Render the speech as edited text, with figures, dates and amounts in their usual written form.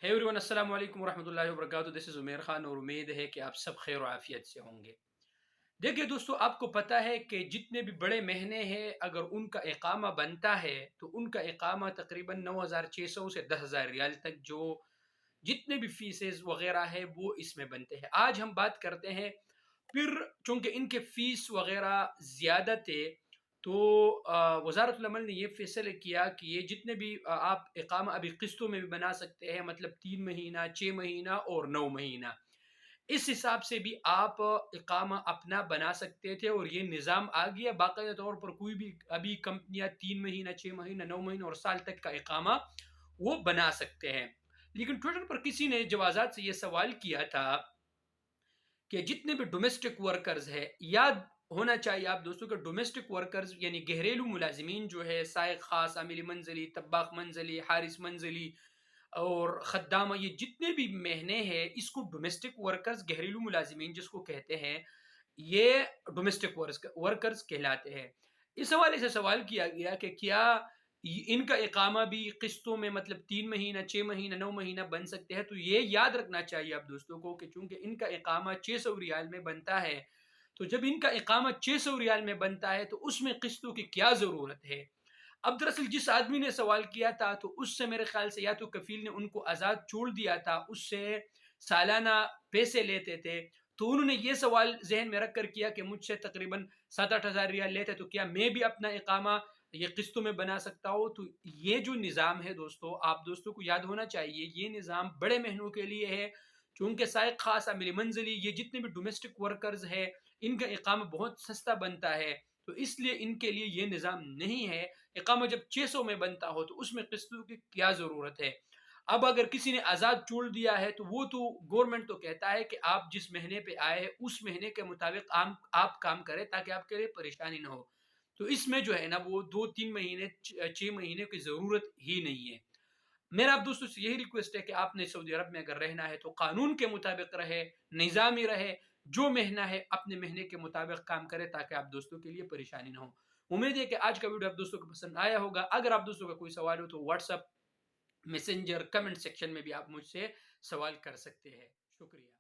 ہے ایوریون، السلام علیکم ورحمۃ اللہ وبرکاتہ. دس از عمیر خان اور امید ہے کہ آپ سب خیر و عافیت سے ہوں گے. دیکھیے دوستو، آپ کو پتہ ہے کہ جتنے بھی بڑے مہینے ہیں اگر ان کا اقامہ بنتا ہے تو ان کا اقامہ تقریباً 9,600 سے 10,000 ریال تک جو جتنے بھی فیسز وغیرہ ہے وہ اس میں بنتے ہیں. آج ہم بات کرتے ہیں پھر چونکہ ان کے فیس وغیرہ زیادہ تھے تو وزارت العمل نے یہ فیصلہ کیا کہ یہ جتنے بھی آپ اقامہ ابھی قسطوں میں بھی بنا سکتے ہیں، مطلب 3 مہینہ، 6 مہینہ اور 9 مہینہ. اس حساب سے بھی آپ اقامہ اپنا بنا سکتے تھے اور یہ نظام آ گیا باقاعدہ طور پر. کوئی بھی ابھی کمپنیاں 3 مہینہ، 6 مہینہ، 9 مہینہ اور سال تک کا اقامہ وہ بنا سکتے ہیں. لیکن ٹویٹر پر کسی نے جوازات سے یہ سوال کیا تھا کہ جتنے بھی ڈومیسٹک ورکرز ہے، یاد ہونا چاہیے آپ دوستوں کہ ڈومیسٹک ورکرز یعنی گھریلو ملازمین جو ہے، سائق خاص، عامل منزلی، طباخ منزلی، حارس منزلی اور خدامہ، یہ جتنے بھی مہنے ہیں اس کو ڈومیسٹک ورکرز، گھریلو ملازمین جس کو کہتے ہیں، یہ ڈومیسٹک ورکرز کہلاتے ہیں. اس حوالے سے سوال کیا گیا کہ کیا ان کا اقامہ بھی قسطوں میں مطلب 3 مہینہ، 6 مہینہ، 9 مہینہ بن سکتے ہیں؟ تو یہ یاد رکھنا چاہیے آپ دوستوں کو کہ چونکہ ان کا اقامہ 600 ریال میں بنتا ہے تو جب ان کا اقامہ 600 ریال میں بنتا ہے تو اس میں قسطوں کی کیا ضرورت ہے؟ اب دراصل جس آدمی نے سوال کیا تھا تو اس سے میرے خیال سے یا تو کفیل نے ان کو آزاد چھوڑ دیا تھا، اس سے سالانہ پیسے لیتے تھے، تو انہوں نے یہ سوال ذہن میں رکھ کر کیا کہ مجھ سے تقریباً 7-8 ہزار ریال لیتے تو کیا میں بھی اپنا اقامہ یہ قسطوں میں بنا سکتا ہوں؟ تو یہ جو نظام ہے دوستو، آپ دوستوں کو یاد ہونا چاہیے یہ نظام بڑے مہینوں کے لیے ہے. چونکہ سائق خاص، عامل منزلی، یہ جتنے بھی ڈومیسٹک ورکرز ہے ان کا اقامہ بہت سستا بنتا ہے تو اس لیے ان کے لیے یہ نظام نہیں ہے. اقامہ جب 600 میں بنتا ہو تو اس میں قسطوں کی کیا ضرورت ہے؟ اب اگر کسی نے آزاد چھوڑ دیا ہے تو وہ تو گورنمنٹ تو کہتا ہے کہ آپ جس مہینے پہ آئے ہیں اس مہینے کے مطابق آپ کام کریں تاکہ آپ کے لیے پریشانی نہ ہو. تو اس میں جو ہے نا وہ 2-3 مہینے، 6 مہینے کی ضرورت ہی نہیں ہے. میرا آپ دوستوں سے یہی ریکویسٹ ہے کہ آپ نے سعودی عرب میں اگر رہنا ہے تو قانون کے مطابق رہے، نظامی رہے، جو مہینہ ہے اپنے مہینے کے مطابق کام کرے تاکہ آپ دوستوں کے لیے پریشانی نہ ہو. امید ہے کہ آج کا ویڈیو آپ دوستوں کو پسند آیا ہوگا. اگر آپ دوستوں کا کوئی سوال ہو تو what's app, messenger, comment section میں بھی آپ مجھ سے سوال کر سکتے ہیں. شکریہ.